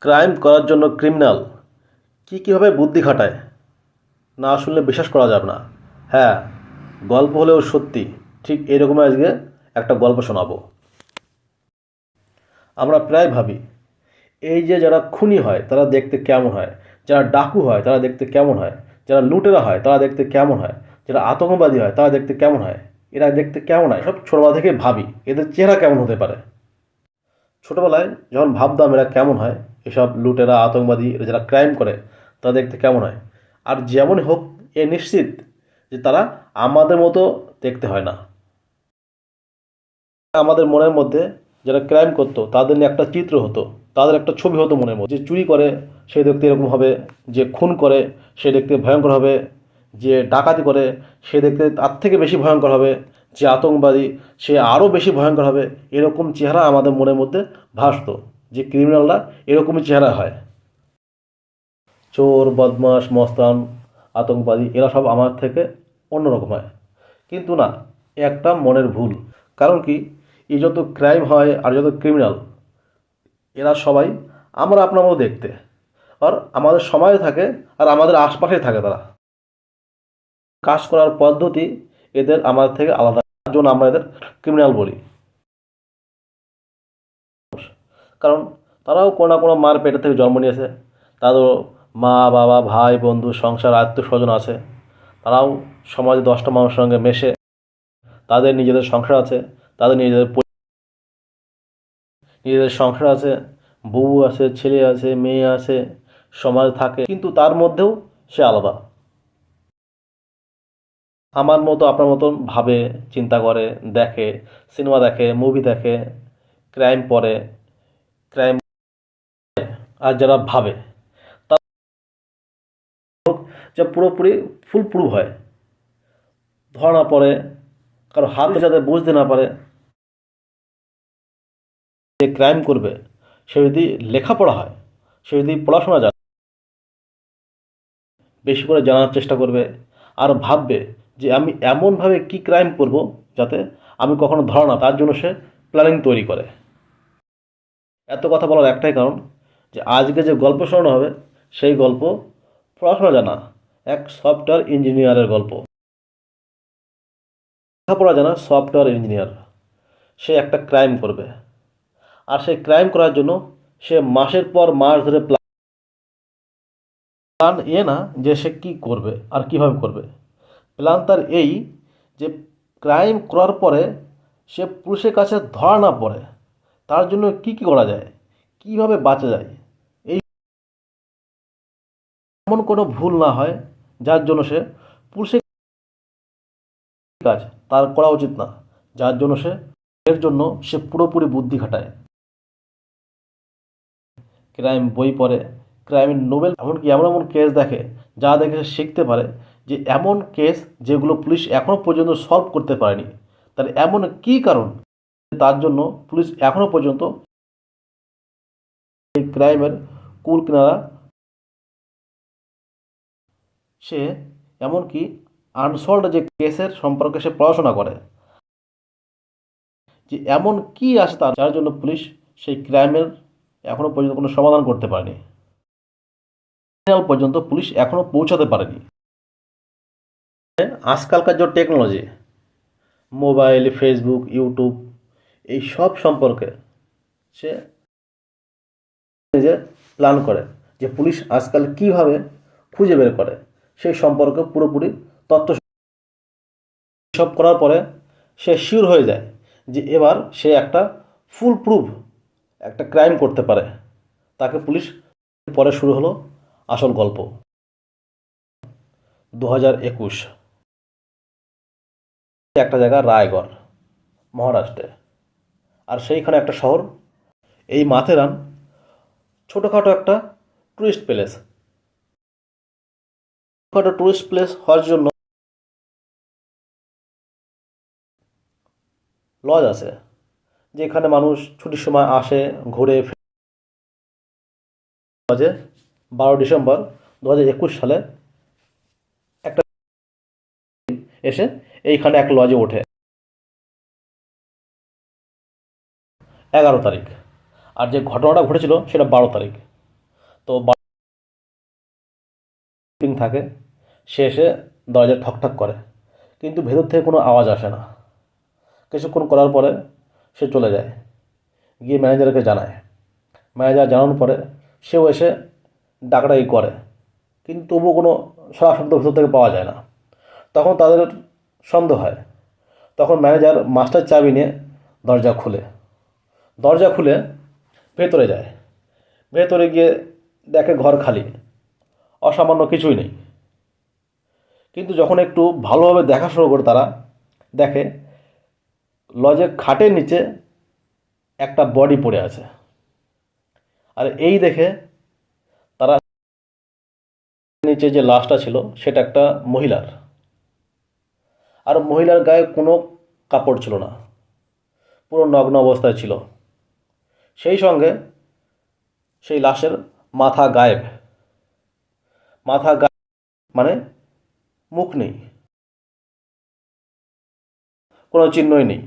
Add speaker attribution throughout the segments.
Speaker 1: Crime করার জন্য criminal কীভাবে বুদ্ধি খাটায় না শুনলে বিশ্বাস করা যাবে না। হ্যাঁ, গল্প হলেও সত্যি। ঠিক এরকমই আজকে একটা গল্প শোনাবো। আমরা প্রায় ভাবি এই যে যারা খুনি হয় তারা দেখতে কেমন হয়, যারা ডাকু হয় তারা দেখতে কেমন হয়, যারা লুটেরা হয় তারা দেখতে কেমন হয়, যারা আতঙ্কবাদী হয় তারা দেখতে কেমন হয়, এরা দেখতে কেমন হয়, সব ছোটবেলা থেকে ভাবি এদের চেহারা কেমন হতে পারে। ছোটবেলায় যখন ভাবতাম এরা কেমন হয়, এসব লুটেরা আতঙ্কবাদী যারা ক্রাইম করে তারা দেখতে কেমন হয়, আর যেমন হোক এ নিশ্চিত যে তারা আমাদের মতো দেখতে হয় না। আমাদের মনের মধ্যে যারা ক্রাইম করতো তাদের নিয়ে একটা চিত্র হতো, তাদের একটা ছবি হতো মনের মধ্যে। যে চুরি করে সে দেখতে এরকম হবে, যে খুন করে সে দেখতে ভয়ঙ্কর হবে, যে ডাকাতি করে সে দেখতে তার থেকে বেশি ভয়ঙ্কর হবে, যে আতঙ্কবাদী সে আরও বেশি ভয়ঙ্কর হবে। এরকম চেহারা আমাদের মনের মধ্যে ভাসতো যে ক্রিমিনালরা এরকমই চেহারা হয়। চোর, বদমাশ, মস্তান, আতঙ্কবাদী এরা সব আমার থেকে অন্যরকম হয়। কিন্তু না, একটা মনের ভুল। কারণ কি, এই যত ক্রাইম হয় আর যত ক্রিমিনাল এরা সবাই আমরা আপনার মতো দেখতে, আর আমাদের সমাজে থাকে আর আমাদের আশপাশে থাকে। তারা কাজ করার পদ্ধতি এদের আমাদের থেকে আলাদা, তার জন্য আমরা এদের ক্রিমিনাল বলি। কারণ তারাও কোনো না কোনো মার পেটে থেকে জন্ম নিয়েছে, তাদেরও মা বাবা ভাই বন্ধু সংসার আত্মীয় স্বজন আছে, তারাও সমাজে 10টা মানুষের সঙ্গে মেশে, তাদের নিজেদের সংসার আছে, তাদের নিজেদের সংসার আছে, বউ আছে, ছেলে আছে, মেয়ে আছে, সমাজ থাকে, কিন্তু তার মধ্যেও সে আলাদা। আমার মতো আপনার মতন ভাবে, চিন্তা করে, দেখে, সিনেমা দেখে, মুভি দেখে, ক্রাইম পড়ে, ক্রাইম। আর যারা ভাবে তারা যা পুরোপুরি ফুল প্রুফ হয়, ধরা না পড়ে, কারো হাতে যাতে বুঝতে না পারে। যে ক্রাইম করবে সে যদি লেখাপড়া হয়, সে যদি পড়াশোনা জানে, বেশি করে জানার চেষ্টা করবে, আর ভাববে যে আমি এমনভাবে কি ক্রাইম করব যাতে আমি কখনো ধরা না, তার জন্য সে প্ল্যানিং তৈরি করে। এত কথা বলার একটাই কারণ যে আজকে যে গল্প শোনানো হবে সেই গল্প পড়াশোনা জানা এক সফটওয়্যার ইঞ্জিনিয়ারের গল্প। লেখাপড়া জানা সফটওয়্যার ইঞ্জিনিয়ার, সে একটা ক্রাইম করবে, আর সেই ক্রাইম করার জন্য সে মাসের পর মাস ধরে প্ল্যান না যে সে কী করবে আর কিভাবে করবে। প্ল্যান তার এই যে ক্রাইম করার পরে সে পুলিশের কাছে ধরা না পড়ে, তার জন্য কি কি করা যায়, কিভাবে বাঁচা যায়, এই এমন কোনো ভুল না হয় যার জন্য সে পুলিশের কাজ তার করা উচিত না, যার জন্য সে এর জন্য সে পুরোপুরি বুদ্ধি খাটায়। ক্রাইম বই পড়ে, ক্রাইমের নোবেল, এমনকি এমন এমন কেস দেখে যা দেখে সে শিখতে পারে যে এমন কেস যেগুলো পুলিশ এখনও পর্যন্ত সলভ করতে পারেনি, তার এমন কী কারণ তার জন্য পুলিশ এখনও পর্যন্ত এই ক্রাইমের কুল কিনারা। সে এমনকি আনসলভড যে কেসের সম্পর্কে সে পড়াশোনা করে, যে এমন কি আছে তার যার জন্য পুলিশ সেই ক্রাইমের এখনও পর্যন্ত কোনো সমাধান করতে পারেনি, পর্যন্ত পুলিশ এখনও পৌঁছাতে পারেনি। আজকালকার যে টেকনোলজি, মোবাইল, ফেসবুক, ইউটিউব, এই সব সম্পর্কে সে নিজে প্ল্যান করে যে পুলিশ আজকাল কিভাবে খুঁজে বের করে সেই সম্পর্কে পুরোপুরি তথ্য সব করার পরে সে শিওর হয়ে যায় যে এবার সে একটা ফুল প্রুফ একটা ক্রাইম করতে পারে। তাকে পুলিশ পরে শুরু হলো আসল গল্প। 2021 একটা জায়গা রায়গড়, মহারাষ্ট্রে, আর সেইখানে একটা শহর এই মাথেরান, ছোটোখাটো একটা টুরিস্ট প্লেস। ছোটোখাটো টুরিস্ট প্লেস হওয়ার জন্য লজ আছে, যেখানে মানুষ ছুটির সময় আসে, ঘুরে লজে 12 ডিসেম্বর 2021 সালে একটা এসে এইখানে এক লজে ওঠে 11 তারিখ, আর যে ঘটনাটা ঘটেছিল সেটা 12 তারিখ। তো থাকে, সে এসে দরজা ঠকঠক করে, কিন্তু ভেতর থেকে কোনো আওয়াজ আসে না। কিছুক্ষণ করার পরে সে চলে যায়, গিয়ে ম্যানেজারকে জানায়। ম্যানেজার জানানোর পরে সেও এসে ডাকাডাকি করে, কিন্তু তবুও কোনো সাড়া শব্দ ভেতর থেকে পাওয়া যায় না। তখন তাদের সন্দেহ হয়। তখন ম্যানেজার মাস্টার চাবি নিয়ে দরজা খুলে ভেতরে যায়। ভেতরে গিয়ে দেখে ঘর খালি, অসামান্য কিছুই নেই। কিন্তু যখন একটু ভালোভাবে দেখা শুরু করে তারা দেখে লজের খাটের নিচে একটা বডি পড়ে আছে। আর এই দেখে তারা নিচে যে লাশটা ছিল সেটা একটা মহিলার, আর মহিলার গায়ে কোনো কাপড় ছিল না, পুরো নগ্ন অবস্থায় ছিল। সেই সঙ্গে সেই লাশের মাথা গায়েব, মানে মুখ নেই, কোনো চিহ্নই নেই,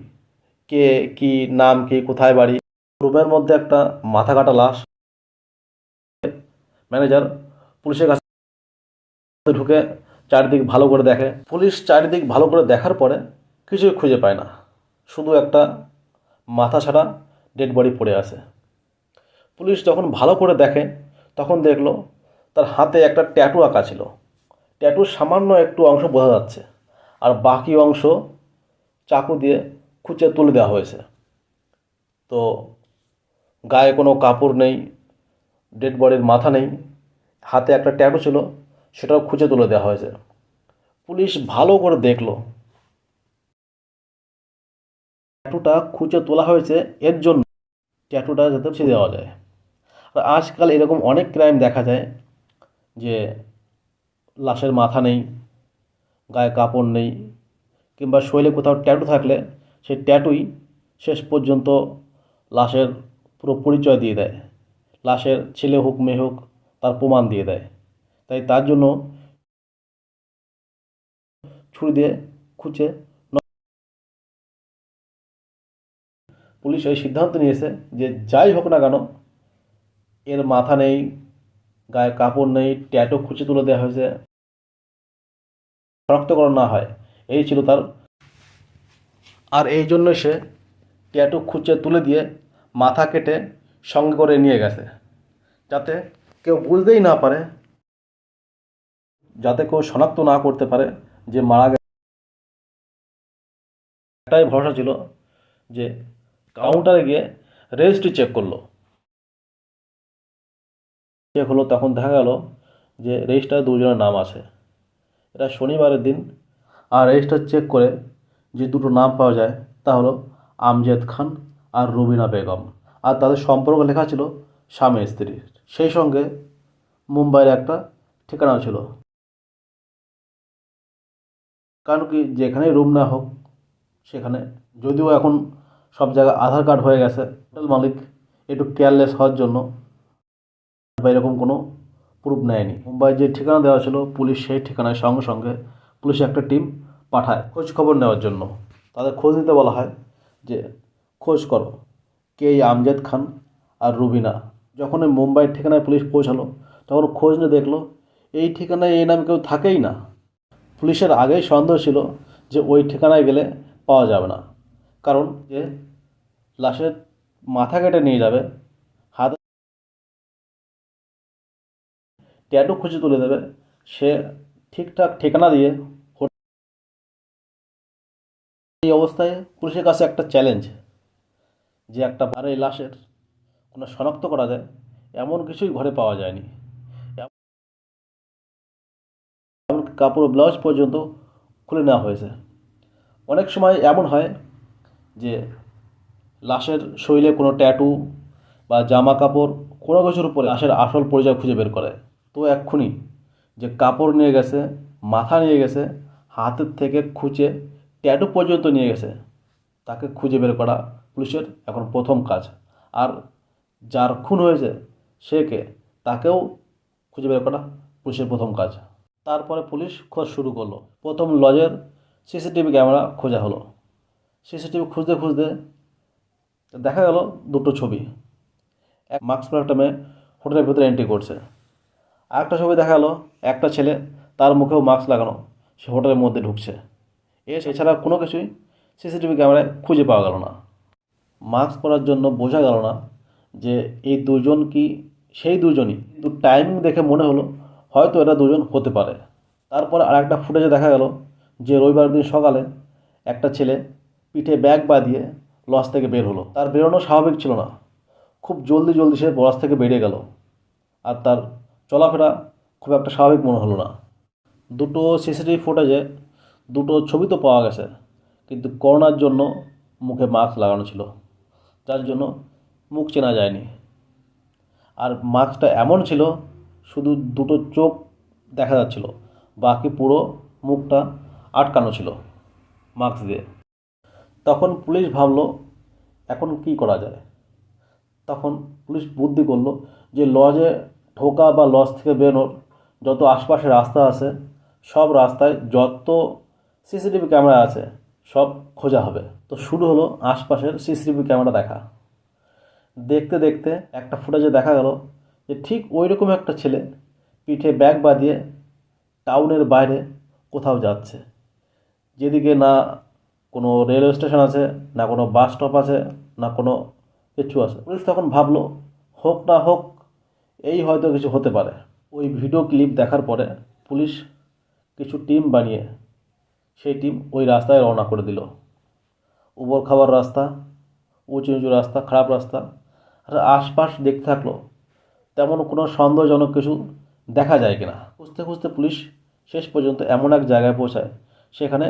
Speaker 1: কে কি, নাম কি, কোথায় বাড়ি। রুমের মধ্যে একটা মাথা কাটা লাশ। ম্যানেজার পুলিশের কাছে ঢুকে চারিদিক ভালো করে দেখে। পুলিশ চারিদিক ভালো করে দেখার পরে কিছুই খুঁজে পায় না, শুধু একটা মাথা ছাড়া ডেড বডি পড়ে আছে। পুলিশ যখন ভালো করে দেখে তখন দেখলো তার হাতে একটা ট্যাটু আঁকা ছিল। ট্যাটুর সামান্য একটু অংশ বোঝা যাচ্ছে, আর বাকি অংশ চাকু দিয়ে খুঁচে তুলে দেওয়া হয়েছে। তো গায়ে কোনো কাপড় নেই, ডেড বডির মাথা নেই, হাতে একটা ট্যাটু ছিল, সেটাও খুঁজে তুলে দেওয়া হয়েছে। পুলিশ ভালো করে দেখলো ট্যাটুটা খুঁজে তোলা হয়েছে এর জন্য, ট্যাটুটা যাতে মুছে দেওয়া যায়। আর আজকাল এরকম অনেক ক্রাইম দেখা যায় যে লাশের মাথা নেই, গায়ে কাপড় নেই, কিংবা শরীরে কোথাও ট্যাটু থাকলে সেই ট্যাটুই শেষ পর্যন্ত লাশের পুরো পরিচয় দিয়ে দেয়। লাশের ছেলে হোক মেয়ে হোক তার প্রমাণ দিয়ে দেয়। তাই তার জন্য ছুরি দিয়ে খুঁচে পুলিশ এই সিদ্ধান্ত নিয়েছে যে যাই হোক না কেন এর মাথা নেই, গায়ে কাপড় নেই, ট্যাটু খুঁচে তুলে দেওয়া হয়েছে, শনাক্তকরণ না হয়, এই ছিল তার। আর এই জন্য সে ট্যাটু খুঁচে তুলে দিয়ে মাথা কেটে সঙ্গে করে নিয়ে গেছে, যাতে কেউ বুঝতেই না পারে, যাতে কেউ শনাক্ত না করতে পারে যে মারা গেছে। একটাই ভরসা ছিল যে কাউন্টারে গিয়ে রেজিস্ট্রি চেক করলো। চেক হলো, তখন দেখা গেল যে রেজিস্টারে দুজনের নাম আছে। এটা শনিবারের দিন। আর রেজিস্টার চেক করে যে দুটো নাম পাওয়া যায় তা হলো আমজেদ খান আর রুবিনা বেগম। আর তাদের সম্পর্ক লেখা ছিল স্বামী স্ত্রীর। সেই সঙ্গে মুম্বাইয়ের একটা ঠিকানাও ছিল। কারণ কি, যেখানেই রুম না হোক সেখানে, যদিও এখন সব জায়গায় আধার কার্ড হয়ে গেছে, হোটেল মালিক একটু কেয়ারলেস হওয়ার জন্য বা এরকম কোনো প্রুফ নেয়নি। মুম্বাইয়ের যে ঠিকানা দেওয়া ছিল পুলিশ সেই ঠিকানায় সঙ্গে সঙ্গে পুলিশ একটা টিম পাঠায় খোঁজ খবর নেওয়ার জন্য। তাদের খোঁজ নিতে বলা হয় যে খোঁজ করো কে এই আমজেদ খান আর রুবিনা। যখন ওই মুম্বাইয়ের ঠিকানায় পুলিশ পৌঁছালো তখন খোঁজ নিয়ে দেখলো এই ঠিকানায় এই নাম কেউ থাকেই না। পুলিশের আগেই সন্দেহ ছিল যে ওই ঠিকানায় গেলে পাওয়া যাবে না, কারণ যে লাশের মাথা কেটে নিয়ে যাবে, হাতে ট্যাটু খুঁজে তুলে দেবে, সে ঠিকঠাক ঠিকানা দিয়ে। এই অবস্থায় পুলিশের কাছে একটা চ্যালেঞ্জ যে একটা ভারে লাশের কোনো শনাক্ত করা যায় এমন কিছুই ঘরে পাওয়া যায়নি। এমন কাপড় ব্লাউজ পর্যন্ত খুলে নেওয়া হয়েছে। অনেক সময় এমন হয় যে লাশের শরীরে কোনো ট্যাটু বা জামা কাপড় কোনো কিছুর উপরে লাশের আসল পরিচয় খুঁজে বের করে। তো এক্ষুনি যে কাপড় নিয়ে গেছে, মাথা নিয়ে গেছে, হাতের থেকে খুঁচে ট্যাটু পর্যন্ত নিয়ে গেছে, তাকে খুঁজে বের করা পুলিশের এখন প্রথম কাজ। আর যার খুন হয়েছে সে কে, তাকেও খুঁজে বের করা পুলিশের প্রথম কাজ। তারপরে পুলিশ খোঁজ শুরু করলো। প্রথম লজের সিসিটিভি ক্যামেরা খোঁজা হলো। সিসিটিভি খুঁজতে খুঁজতে দেখা গেল দুটো ছবি। এক মাস্ক পরা একটা মেয়ে হোটেলের ভেতরে এন্ট্রি করছে। আরেকটা ছবি দেখা গেলো, একটা ছেলে, তার মুখেও মাস্ক লাগানো, সে হোটেলের মধ্যে ঢুকছে। এছাড়া কোনো কিছুই সিসিটিভি ক্যামেরায় খুঁজে পাওয়া গেল না। মাস্ক পরার জন্য বোঝা গেল না যে এই দুজন কি সেই দুজনই, কিন্তু টাইমিং দেখে মনে হলো হয়তো এরা দুজন হতে পারে। তারপর আরেকটা ফুটেজে দেখা গেল যে রবিবার দিন সকালে একটা ছেলে পিঠে ব্যাগ বাঁধিয়ে লজ থেকে বের হলো। তার বেরোনো স্বাভাবিক ছিল না, খুব জলদি জলদি সে লজ থেকে বেরিয়ে গেল, আর তার চলাফেরা খুব একটা স্বাভাবিক মনে হলো না। দুটো সিসিটিভি ফুটেজে দুটো ছবি তো পাওয়া গেছে, কিন্তু করোনার জন্য মুখে মাস্ক লাগানো ছিল, যার জন্য মুখ চেনা যায়নি। আর মাস্কটা এমন ছিল শুধু দুটো চোখ দেখা যাচ্ছিল, বাকি পুরো মুখটা আটকানো ছিল মাস্ক দিয়ে। তখন পুলিশ ভাবলো এখন কি করা যায়। তখন পুলিশ বুদ্ধি করলো যে লজে ঢোকা বা লজ থেকে বেরোনোর যত আশপাশে রাস্তা আছে সব রাস্তায় যত সিসিটিভি ক্যামেরা আছে সব খোঁজা হবে। তো শুরু হলো আশপাশের সিসিটিভি ক্যামেরা দেখা। দেখতে দেখতে একটা ফুটেজে দেখা গেল যে ঠিক ওই রকম একটা ছেলে পিঠে ব্যাগ বাঁধিয়ে টাউনের বাইরে কোথাও যাচ্ছে, যেদিকে না কোনো রেলওয়ে স্টেশন আছে, না কোনো বাস স্টপ আছে, না কোনো কিছু আছে। পুলিশ তখন ভাবলো হোক না হোক এই হয়তো কিছু হতে পারে। ওই ভিডিও ক্লিপ দেখার পরে পুলিশ কিছু টিম বানিয়ে সেই টিম ওই রাস্তায় রওনা করে দিল। উবর খাবার রাস্তা, উঁচু নিচু রাস্তা, খারাপ রাস্তা, আর আশপাশ দেখতে থাকলো তেমন কোনো সন্দেহজনক কিছু দেখা যায় কিনা। খুঁজতে খুঁজতে পুলিশ শেষ পর্যন্ত এমন এক জায়গায় পৌঁছায় সেখানে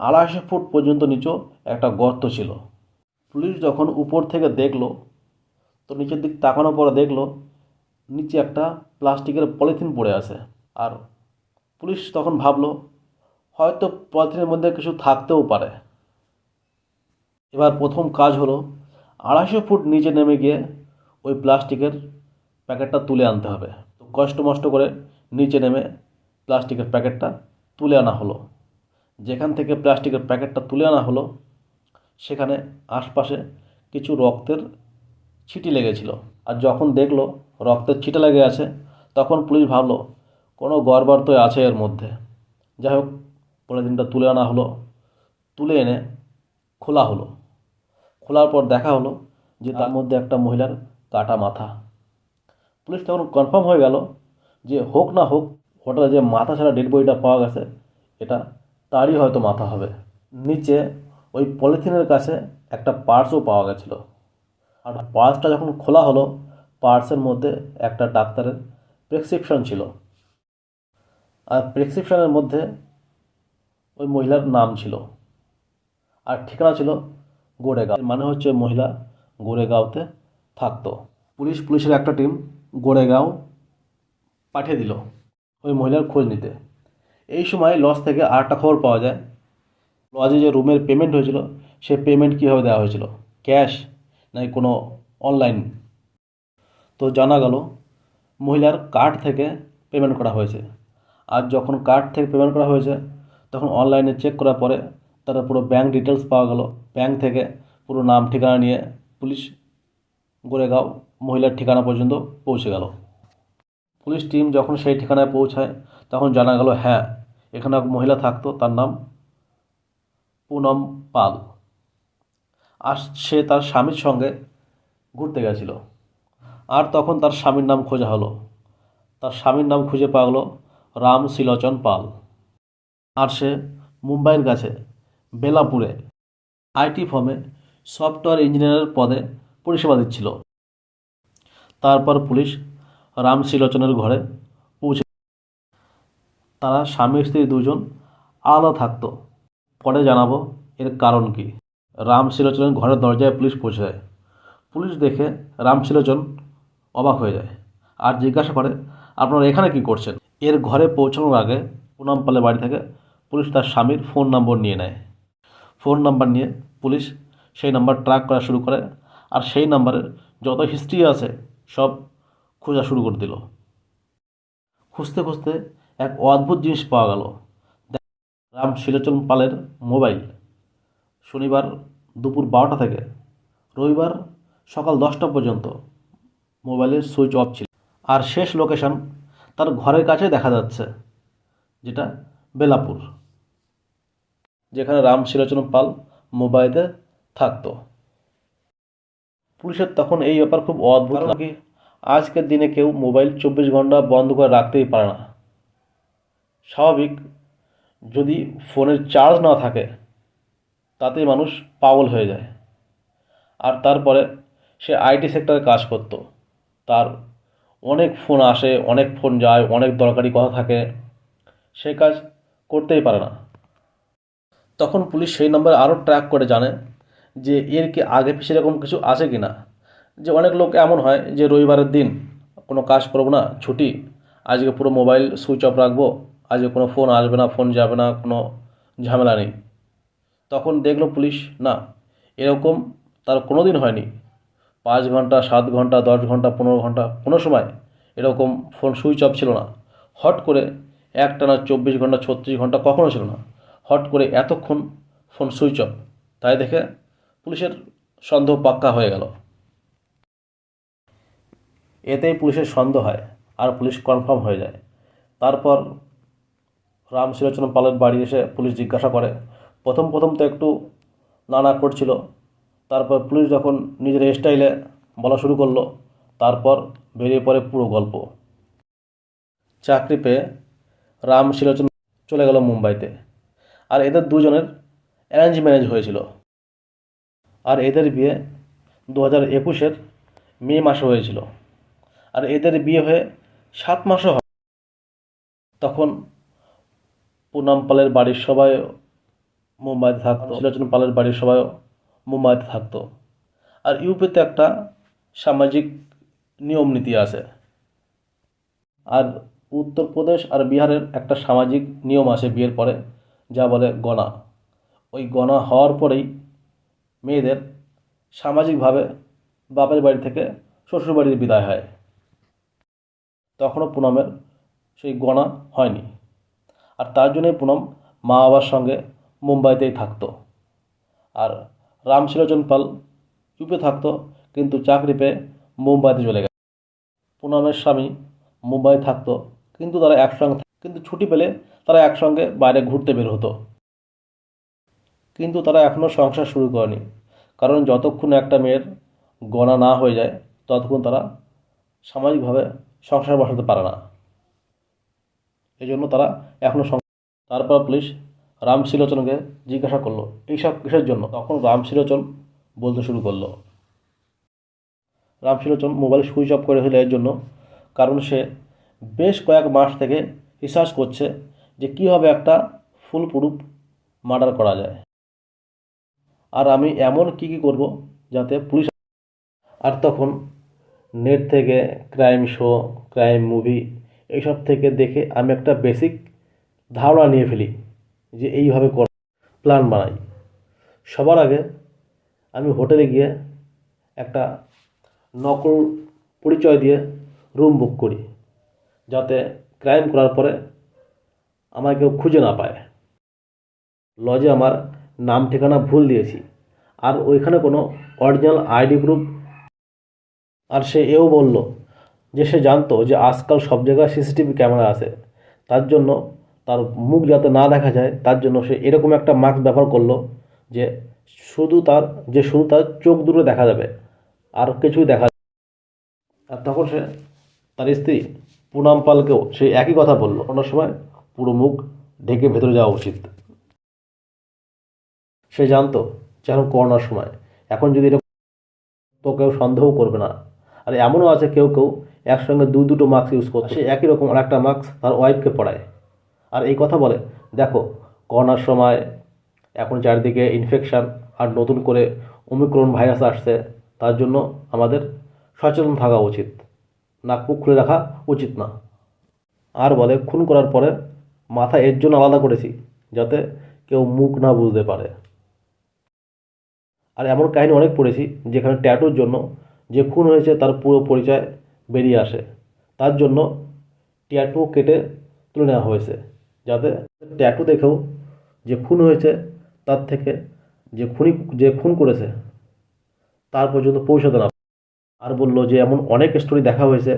Speaker 1: 250 ফুট পর্যন্ত নিচু একটা গর্ত ছিল। পুলিশ যখন উপর থেকে দেখলো তো নিচের দিক তাকানোর পরে দেখলো নিচে একটা প্লাস্টিকের পলিথিন পড়ে আছে। আর পুলিশ তখন ভাবলো হয়তো পলিথিনের মধ্যে কিছু থাকতেও পারে। এবার প্রথম কাজ হলো 250 ফুট নিচে নেমে গিয়ে ওই প্লাস্টিকের প্যাকেটটা তুলে আনতে হবে। তো কষ্ট মষ্ট করে নিচে নেমে প্লাস্টিকের প্যাকেটটা তুলে আনা হলো। যেখান থেকে প্লাস্টিকের প্যাকেটটা তুলে আনা হলো সেখানে আশপাশে কিছু রক্তের ছিটি লেগেছিল। আর যখন দেখলো রক্তের ছিটা লেগে আছে তখন পুলিশ ভাবলো কোনো গড়বড় তো আছে এর মধ্যে। যাই হোক পলিথিনটা তুলে আনা হলো, তুলে এনে খোলা হলো। খোলার পর দেখা হলো যে তার মধ্যে একটা মহিলার কাটা মাথা। পুলিশ তখন কনফার্ম হয়ে গেল যে হোক না হোক হোটেলে যে মাথা ছাড়া ডেড বডিটা পাওয়া গেছে এটা তারই হয়তো মাথা হবে। নিচে ওই পলিথিনের কাছে একটা পার্সও পাওয়া গেছিলো। আর পার্সটা যখন খোলা হলো পার্সের মধ্যে একটা ডাক্তারের প্রেসক্রিপশন ছিল। আর প্রেসক্রিপশনের মধ্যে ওই মহিলার নাম ছিল আর ঠিকানা ছিল গোড়েগাঁও। মানে হচ্ছে মহিলা গোড়েগাঁওতে থাকতো। পুলিশের একটা টিম গোড়েগাঁও পাঠিয়ে দিল ওই মহিলার খোঁজ নিতে। এই সময় লজ থেকে আরেকটা খবর পাওয়া যায়, লজে যে রুমের পেমেন্ট হয়েছিল সে পেমেন্ট কীভাবে দেওয়া হয়েছিল, ক্যাশ নাকি কোনো অনলাইন। তো জানা গেল মহিলার কার্ড থেকে পেমেন্ট করা হয়েছে। আর যখন কার্ড থেকে পেমেন্ট করা হয়েছে তখন অনলাইনে চেক করার পরে তারা পুরো ব্যাঙ্ক ডিটেলস পাওয়া গেল। ব্যাঙ্ক থেকে পুরো নাম ঠিকানা নিয়ে পুলিশ গোড়েগাঁও মহিলার ঠিকানা পর্যন্ত পৌঁছে গেল। পুলিশ টিম যখন সেই ঠিকানায় পৌঁছায় তখন জানা গেল হ্যাঁ এখানে এক মহিলা থাকতো, তার নাম পুনম পাল। আর সে তার স্বামীর সঙ্গে ঘুরতে গেছিল। আর তখন তার স্বামীর নাম খোঁজা হলো। তার স্বামীর নাম খুঁজে পাওয়া গেল রামশিলোচন পাল। আর সে মুম্বাইয়ের কাছে বেলাপুরে আইটি ফার্মে সফটওয়্যার ইঞ্জিনিয়ারের পদে পরিষেবা দিচ্ছিল। তারপর পুলিশ রামশিলোচনের ঘরে পৌঁছে। তারা স্বামী স্ত্রী দুজন আলাদা থাকতো। পরে জানাবো এর কারণ কি। রামশিলোচনের ঘরের দরজায় পুলিশ পৌঁছে যায়। পুলিশ দেখে রামশিলোচন অবাক হয়ে যায় আর জিজ্ঞাসা করে আপনারা এখানে কি করছেন। এর ঘরে পৌঁছানোর আগে পুনম পালের বাড়ি থেকে পুলিশ তার স্বামীর ফোন নম্বর নিয়ে নেয়। ফোন নাম্বার নিয়ে পুলিশ সেই নাম্বার ট্র্যাক করা শুরু করে আর সেই নাম্বারের যত হিস্ট্রি আছে সব খোঁজা শুরু করে দিল। খুঁজতে খুঁজতে এক অদ্ভুত জিনিস পাওয়া গেল। রামশিলোচন পালের মোবাইল শনিবার দুপুর 12টা থেকে রবিবার সকাল 10টা পর্যন্ত মোবাইলের সুইচ অফ ছিল। আর শেষ লোকেশন তার ঘরের কাছে দেখা যাচ্ছে, যেটা বেলাপুর, যেখানে রাম শিলোচন পাল মুম্বাইতে থাকতো। পুলিশের তখন এই ব্যাপার খুব অদ্ভুত লাগে। আজকের দিনে কেউ মোবাইল 24 ঘন্টা বন্ধ করে রাখতেই পারে না। স্বাভাবিক, যদি ফোনের চার্জ না থাকে তাতেই মানুষ পাগল হয়ে যায়। আর তারপরে সে আইটি সেক্টরে কাজ করত, তার অনেক ফোন আসে, অনেক ফোন যায়, অনেক দরকারি কথা থাকে, সে কাজ করতেই পারে না। তখন পুলিশ সেই নম্বরে আরও ট্র্যাক করে জানে যে এর কি আগে পিছিয়ে এরকম কিছু আছে কি না। যে অনেক লোক এমন হয় যে রবিবারের দিন কোনো কাজ করবো না, ছুটি, আজকে পুরো মোবাইল সুইচ অফ রাখবো, আজকে কোনো ফোন আসবে না, ফোন যাবে না, কোনো ঝামেলা নেই। তখন দেখলো পুলিশ না, এরকম তার কোনো দিন হয়নি। 5 ঘন্টা, 7 ঘন্টা, 10 ঘন্টা, 15 ঘন্টা, কোনো সময় এরকম ফোন সুইচ অফ ছিল না। হট করে একটানা 24 ঘন্টা, 36 ঘন্টা কখনো ছিল না। হট করে এতক্ষণ ফোন সুইচ অফ, তাই দেখে পুলিশের সন্দেহ পাক্কা হয়ে গেল। এতেই পুলিশের সন্দেহ হয় আর পুলিশ কনফার্ম হয়ে যায়। তারপর রাম শিলোচন পালের বাড়ি এসে পুলিশ জিজ্ঞাসা করে। প্রথম প্রথম তো একটু না করছিল, তারপর পুলিশ যখন নিজের স্টাইলে বলা শুরু করলো, তারপর বেরিয়ে পড়ে পুরো গল্প। চাকরি পেয়ে রাম শিলোচন চলে গেল মুম্বাইতে। আর এদের দুজনের অ্যারেঞ্জ ম্যারেজ হয়েছিল। আর এদের বিয়ে 2021-এর মে মাসে হয়েছিল। আর এদের বিয়ে হয়ে 7 মাসও হয়। তখন পুনাম পালের বাড়ির সবাই মুম্বাইতে থাকতো, শিলোচন পালের বাড়ির সবাই মুম্বাইতে থাকতো। আর ইউপিতে একটা সামাজিক নিয়ম নীতি আছে, আর উত্তরপ্রদেশ আর বিহারের একটা সামাজিক নিয়ম আছে বিয়ের পরে, যা বলে গণা। ওই গণা হওয়ার পরেই মেয়েদের সামাজিকভাবে বাপের বাড়ি থেকে শ্বশুরবাড়ির বিদায় হয়। তখনও পুনমের সেই গণা হয়নি। আর তার জন্যই পুনম মা বাবার সঙ্গে মুম্বাইতেই থাকতো। আর রাম শিলোচন পাল ইউপি থাকতো, কিন্তু চাকরি পেয়ে মুম্বাইতে চলে গেছে। পুনমের স্বামী মুম্বাই থাকতো, কিন্তু তারা একসঙ্গে, কিন্তু ছুটি পেলে তারা একসঙ্গে বাইরে ঘুরতে বের হতো। কিন্তু তারা এখনও সংসার শুরু করেনি, কারণ যতক্ষণ একটা মেয়ের গণা না হয়ে যায় ততক্ষণ তারা সামাজিকভাবে সংসার বসাতে পারে না। এই জন্য তারা এখনও। তারপর পুলিশ রাম শিলোচনকে জিজ্ঞাসা করলো এইসব কিসের জন্য। তখন রাম শিলোচন বলতে শুরু করলো। রাম শিলোচন মোবাইল সুইচ অফ করে হলে এর জন্য, কারণ সে বেশ কয়েক মাস থেকে রিসার্চ করছে যে কীভাবে একটা ফুল প্রুফ মার্ডার করা যায়, আর আমি এমন কী করব যাতে পুলিশ। আর তখন নেট থেকে ক্রাইম শো, ক্রাইম মুভি এইসব থেকে দেখে আমি একটা বেসিক ধারণা নিয়ে ফেলি যে এইভাবে প্ল্যান বানাই। সবার আগে আমি হোটেলে গিয়ে একটা নকল পরিচয় দিয়ে রুম বুক করি, যাতে ক্রাইম করার পরে আমায় কেউ খুঁজে না পায়। লজে আমার নাম ঠিকানা ভুল দিয়েছি, আর ওইখানে কোনো অরিজিনাল আইডি প্রুফ। আর সে এও বলল যে সে জানতো যে আজকাল সব জায়গায় সিসিটিভি ক্যামেরা আছে, তার জন্য তার মুখ যাতে না দেখা যায় তার জন্য সে এরকম একটা মাস্ক ব্যবহার করলো যে শুধু তার চোখ দুটো দেখা যাবে, আর কিছুই দেখা। আর তখন সে তার স্ত্রী পুনাম পালকেও সেই একই কথা বলল, অন্য সময় পুরো মুখ ঢেকে ভেতরে যাওয়া উচিত। সে জানতো যে এখন করোনার সময়, এখন যদি এরকম তো কেউ সন্দেহ করবে না। আর এমনও আছে কেউ কেউ একসঙ্গে দুটো মাস্ক ইউজ করছে, সে একই রকম আর একটা মাস্ক তার ওয়াইফকে পড়ায়। আর এই কথা বলে, দেখো করোনার সময় এখন চারিদিকে ইনফেকশান, আর নতুন করে ওমিক্রন ভাইরাস আসছে, তার জন্য আমাদের সচেতন থাকা উচিত, নাক মুখ খুলে রাখা উচিত না। আর বলে খুন করার পরে মাথা এর জন্য আলাদা করেছি যাতে কেউ মুখ না বুঝতে পারে। আর এমন কাহিনী অনেক পড়েছি যেখানে ট্যাটুর জন্য যে খুন হয়েছে তার পুরো পরিচয় বেরিয়ে আসে, তার জন্য ট্যাটু কেটে তুলে নেওয়া হয়েছে, যাতে ট্যাটু দেখেও যে খুন হয়েছে তার থেকে যে খুন করেছে তার পর্যন্ত পৌঁছাতে না। আর বলল যে এমন অনেক স্টোরি দেখা হয়েছে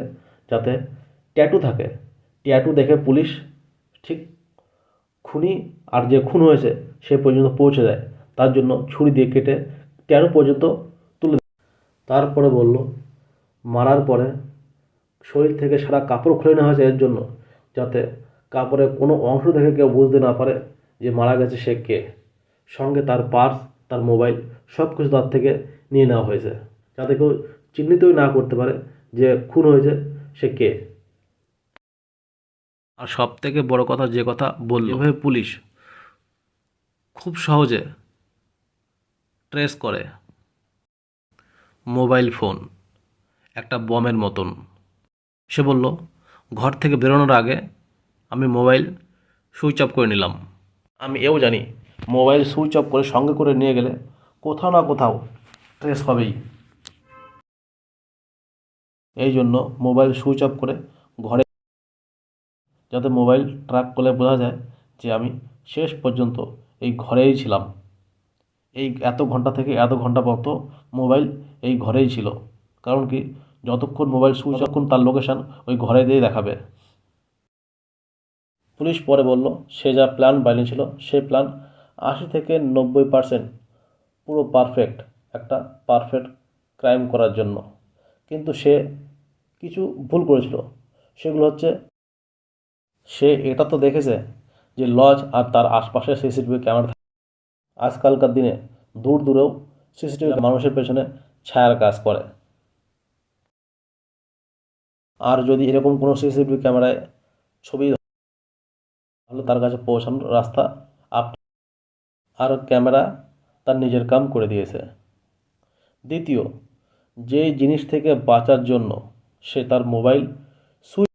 Speaker 1: যাতে ট্যাটু থাকে। ট্যাটু দেখে পুলিশ ঠিক খুনি আর যে খুন হয়েছে সে পর্যন্ত পৌঁছে যায়, তার জন্য ছুরি দিয়ে কেটে ট্যাটু পর্যন্ত তুলে দেয়। তারপরে বলল মারার পরে শরীর থেকে সারা কাপড় খুলে নেওয়া হয়েছে এর জন্য, যাতে কাপড়ের কোনো অংশ দেখে কেউ বুঝতে না পারে যে মারা গেছে সে কে। সঙ্গে তার পার্স, তার মোবাইল সব কিছু তার থেকে নিয়ে নেওয়া হয়েছে, যাতে কেউ চিহ্নিতই না করতে পারে যে খুন হয়েছে সে কে। আর সব থেকে বড় কথা, যে কথা বলল, এভাবে পুলিশ খুব সহজে ট্রেস করে মোবাইল ফোন একটা বমের মতন। সে বলল ঘর থেকে বেরোনোর আগে আমি মোবাইল সুইচ অফ করে নিলাম। আমি এও জানি মোবাইল সুইচ অফ করে সঙ্গে করে নিয়ে গেলে কোথাও না কোথাও ট্রেস হবেই। এই জন্য মোবাইল সুইচ অফ করে ঘরে, যাতে মোবাইল ট্র্যাক করলে বোঝা যায় যে আমি শেষ পর্যন্ত এই ঘরেই ছিলাম। এই এত ঘন্টা থেকে এত ঘন্টা পর্যন্ত মোবাইল এই ঘরেই ছিল। কারণ কি, যতক্ষণ মোবাইল সুইচ অফ তার লোকেশান ওই ঘরে দিয়েই দেখাবে। পুলিশ পরে বলল সে যা প্ল্যান বানিয়েছিল সে প্ল্যান 80 থেকে 90% পুরো পারফেক্ট, একটা পারফেক্ট ক্রাইম করার জন্য। কিন্তু সে কিছু ভুল করেছিল। সেগুলো হচ্ছে, সে এটা তো দেখেছে যে লজ আর তার আশপাশে সিসিটিভি ক্যামেরা। আজকালকার দিনে দূর দূরেও সিসিটিভি মানুষের পেছনে ছায়ার কাজ করে। আর যদি এরকম কোনো সিসিটিভি ক্যামেরায় ছবি, তাহলে তার কাছে পৌঁছানোর রাস্তা আপ। আর ক্যামেরা তার নিজের কাম করে দিয়েছে। দ্বিতীয়, যেই জিনিস থেকে বাঁচার জন্য সে তার মোবাইল সুইচ,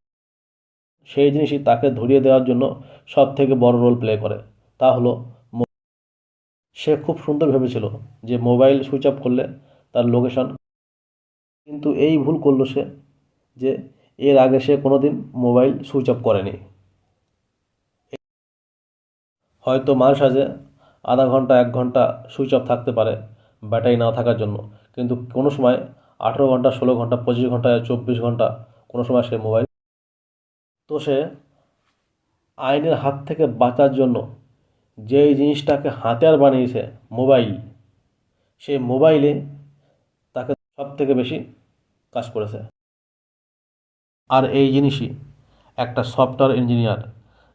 Speaker 1: সেই জিনিসই তাকে ধরিয়ে দেওয়ার জন্য সব থেকে বড় রোল প্লে করে। তা হলো, সে খুব সুন্দর ভেবেছিল যে মোবাইল সুইচ অফ করলে তার লোকেশন, কিন্তু এই ভুল করলো সে যে এর আগে সে কোনোদিন মোবাইল সুইচ অফ করেনি। হয়তো মাঝে সাঝে আধা ঘন্টা 1 ঘন্টা সুইচ অফ থাকতে পারে ব্যাটারি না থাকার জন্য, কিন্তু কোনো সময় 18 ঘন্টা, 16 ঘন্টা, 25 ঘন্টা, 24 ঘন্টা কোনো সময় সে মোবাইল। তো সে আইনের হাত থেকে বাঁচার জন্য যেই জিনিসটাকে হাতিয়ার বানিয়েছে মোবাইল, সে মোবাইলে তাকে সব থেকে বেশি কাজ করেছে। আর এই জিনিসই একটা সফটওয়্যার ইঞ্জিনিয়ার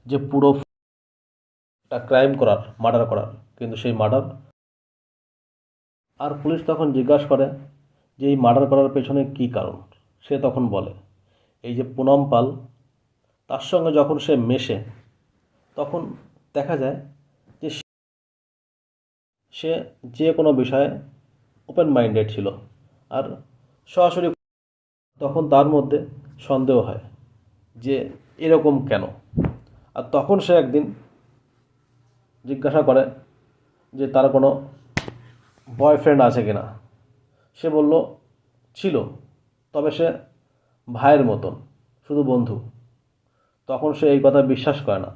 Speaker 1: যে পুরো একটা ক্রাইম করার, মার্ডার করার, কিন্তু সেই মার্ডার। আর পুলিশ তখন জিজ্ঞাসা করে যে এই মার্ডার করার পেছনে কী কারণ। সে তখন বলে এই যে পুনম পাল, তার সঙ্গে যখন সে মেশে তখন দেখা যায় যে সে যে কোনো বিষয়ে ওপেন মাইন্ডেড ছিল। আর সরাসরি তখন তার মধ্যে সন্দেহ হয় যে এরকম কেন। আর তখন সে একদিন জিজ্ঞাসা করে যে তার কোনো বয়ফ্রেন্ড আছে কি না। সে বলল ছিল, তবে সে ভাইয়ের মতন, শুধু বন্ধু। তখন সে এই কথা বিশ্বাস করে না।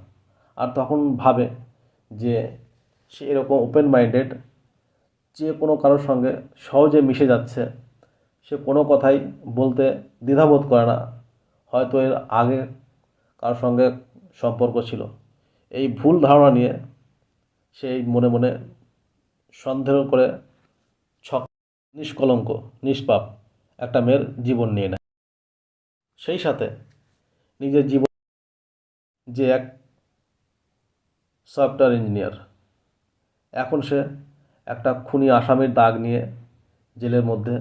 Speaker 1: আর তখন ভাবে যে সে এরকম ওপেন মাইন্ডেড, যে কোনো কারোর সঙ্গে সহজে মিশে যাচ্ছে, সে কোনো কথাই বলতে দ্বিধাবোধ করে না। হয়তো এর আগে কারোর সঙ্গে সম্পর্ক ছিল। এই ভুল ধারণা নিয়ে সেই মনে মনে সন্দেহ করে ছক, নিষ্কলঙ্ক, নিষ্পাপ একটা মেয়ের জীবন নিয়ে নেয়। সেই সাথে নিজের জীবন, যে এক সফটওয়্যার ইঞ্জিনিয়ার, এখন সে একটা খুনি আসামির দাগ নিয়ে জেলের মধ্যে।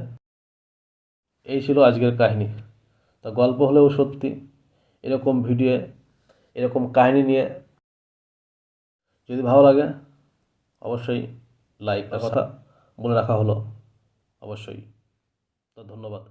Speaker 1: এই ছিল আজকের কাহিনী। তা গল্প হলেও সত্যি। এরকম ভিডিও, এরকম কাহিনী নিয়ে যদি ভালো লাগে অবশ্যই লাইক, কথা বলে রাখা হলো অবশ্যই। তো ধন্যবাদ।